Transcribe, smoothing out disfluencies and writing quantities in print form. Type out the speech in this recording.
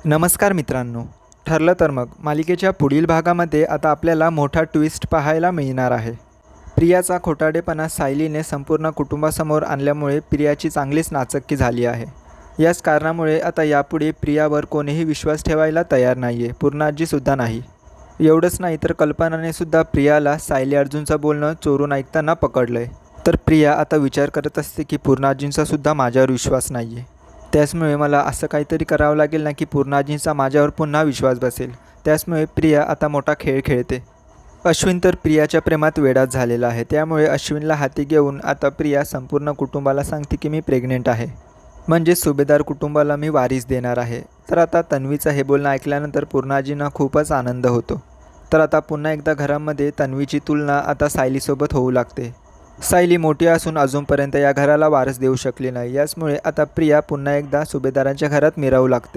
नमस्कार मित्रांनो. ठरलं तर मग मालिकेच्या पुढील भागामध्ये आता आपल्याला मोठा ट्विस्ट पाहायला मिळणार आहे. प्रियाचा खोटारडेपणा सायलीने संपूर्ण कुटुंबासमोर आणल्यामुळे प्रियाची चांगलीच नाचक्की झाली आहे. याच कारणामुळे आता यापुढे प्रियावर कोणीही विश्वास ठेवायला तयार नाही आहे, पूर्णाजीसुद्धा नाही. एवढंच नाही तर कल्पनाने सुद्धा प्रियाला सायली अर्जुनचं बोलणं चोरून ऐकताना पकडलं आहे. तर प्रिया आता विचार करत असते की पूर्णाजींचा सुद्धा माझ्यावर विश्वास नाही आहे. त्याचमुळे मला असं काहीतरी करावं लागेल ना की पूर्णाजींचा माझ्यावर पुन्हा विश्वास बसेल. त्याचमुळे प्रिया आता मोठा खेळ खेळते. अश्विन तर प्रियाच्या प्रेमात वेडाच झालेला आहे. त्यामुळे अश्विनला हाती घेऊन आता प्रिया संपूर्ण कुटुंबाला सांगते की मी प्रेग्नेंट आहे. म्हणजे सुभेदार कुटुंबाला मी वारीस देणार आहे. तर आता तन्वीचं हे बोलणं ऐकल्यानंतर पूर्णाजींना खूपच आनंद होतो. तर आता पुन्हा एकदा घरामध्ये तन्वीची तुलना आता सायलीसोबत होऊ लागते. सायली मोठी असून अजूनपर्यंत या घराला वारस देऊ शकली नाही. याचमुळे आता प्रिया पुन्हा एकदा सुभेदारांच्या घरात मिरवू लागते.